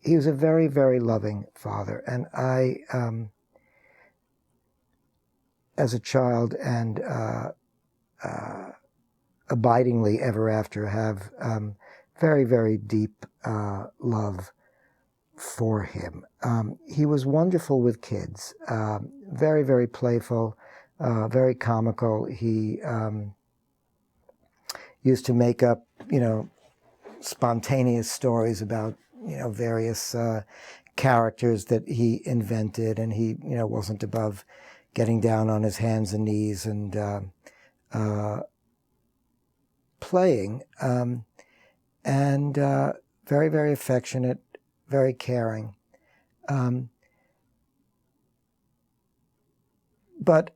he was a very, very loving father. And I, as a child and abidingly ever after, have very, very deep love for him. He was wonderful with kids, very, very playful, very comical. He used to make up, spontaneous stories about, various characters that he invented, and he, wasn't above getting down on his hands and knees and playing, and very, very affectionate, very caring. But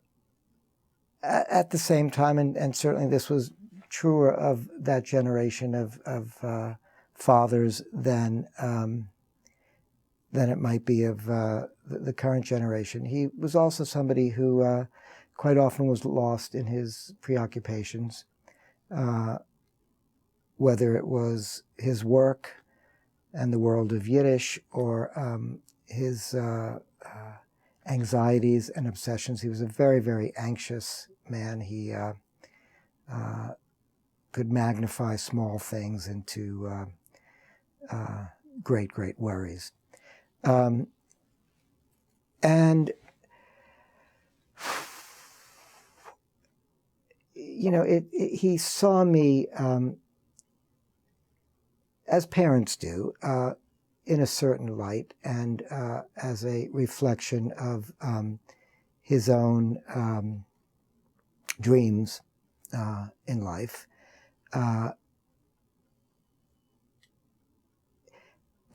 at the same time, and certainly this was truer of that generation of fathers than it might be of the current generation. He was also somebody who quite often was lost in his preoccupations, whether it was his work and the world of Yiddish or his anxieties and obsessions. He was a very, very anxious man. He could magnify small things into great, great worries. And, he saw me, as parents do, in a certain light, and as a reflection of his own dreams in life.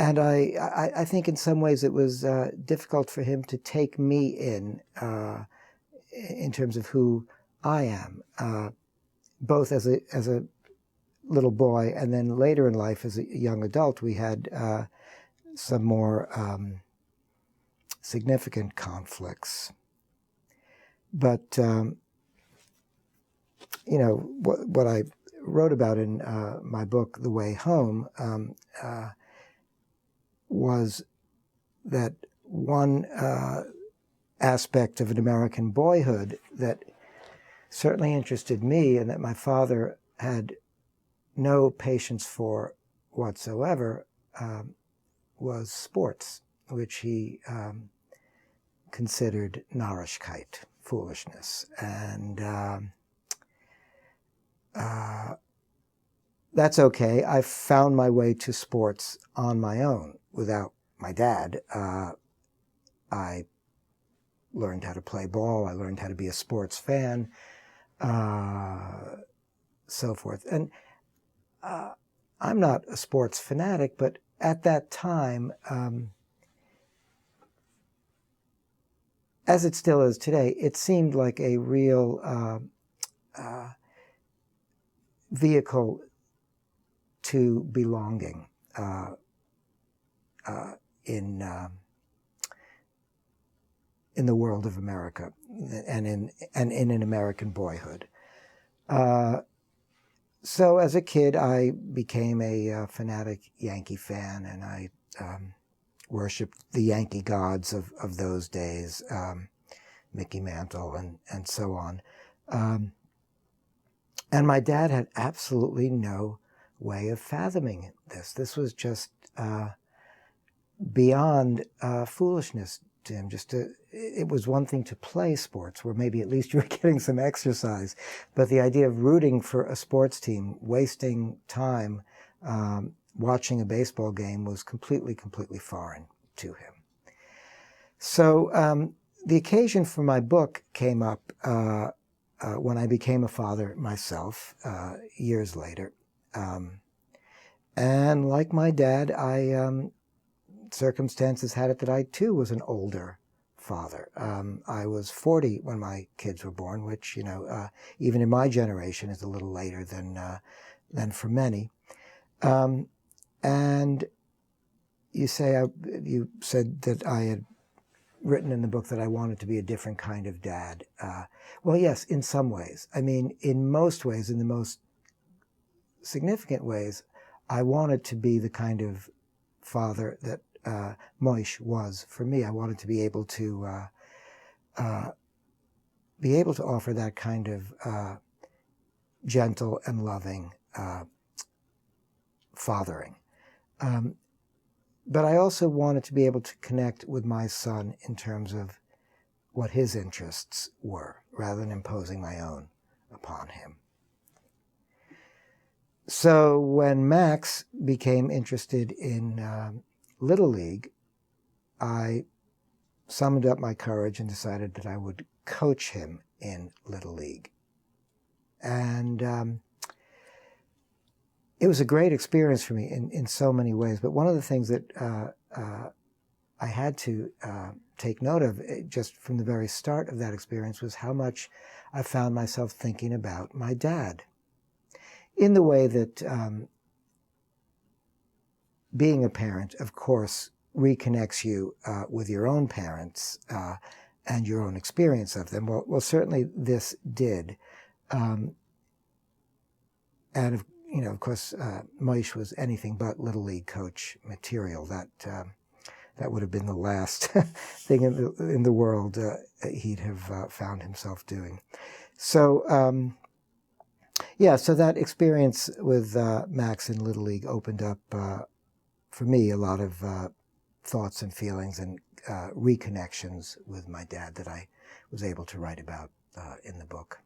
And I think in some ways it was difficult for him to take me in terms of who I am, both as a little boy and then later in life as a young adult. We had some more significant conflicts. But, what I wrote about in my book, The Way Home, was that one aspect of an American boyhood that certainly interested me and that my father had no patience for whatsoever was sports, which he considered Narishkeit, foolishness. And that's okay. I found my way to sports on my own without my dad. I learned how to play ball. I learned how to be a sports fan, so forth. And I'm not a sports fanatic, but at that time, as it still is today, it seemed like a real vehicle to belonging in the world of America and in an American boyhood. So as a kid, I became a fanatic Yankee fan, and I worshipped the Yankee gods of those days, Mickey Mantle and so on. And my dad had absolutely no way of fathoming this. This was just beyond foolishness to him. It was one thing to play sports, where maybe at least you were getting some exercise, but the idea of rooting for a sports team, wasting time watching a baseball game, was completely, completely foreign to him. So the occasion for my book came up when I became a father myself years later. And like my dad, circumstances had it that I too was an older father. I was 40 when my kids were born, which, even in my generation is a little later than for many. And you said that I had written in the book that I wanted to be a different kind of dad. Well, yes, in some ways. I mean, in most ways, in the most significant ways, I wanted to be the kind of father that Moshe was for me. I wanted to be able to offer that kind of gentle and loving fathering. But I also wanted to be able to connect with my son in terms of what his interests were, rather than imposing my own upon him. So when Max became interested in Little League, I summoned up my courage and decided that I would coach him in Little League. And it was a great experience for me in so many ways. But one of the things that I had to take note of just from the very start of that experience was how much I found myself thinking about my dad, in the way that being a parent, of course, reconnects you with your own parents and your own experience of them. Well, certainly this did. And, of course, Moshe was anything but Little League coach material. That would have been the last thing in the world he'd have found himself doing. So, so that experience with Max in Little League opened up, for me, a lot of thoughts and feelings and reconnections with my dad that I was able to write about in the book.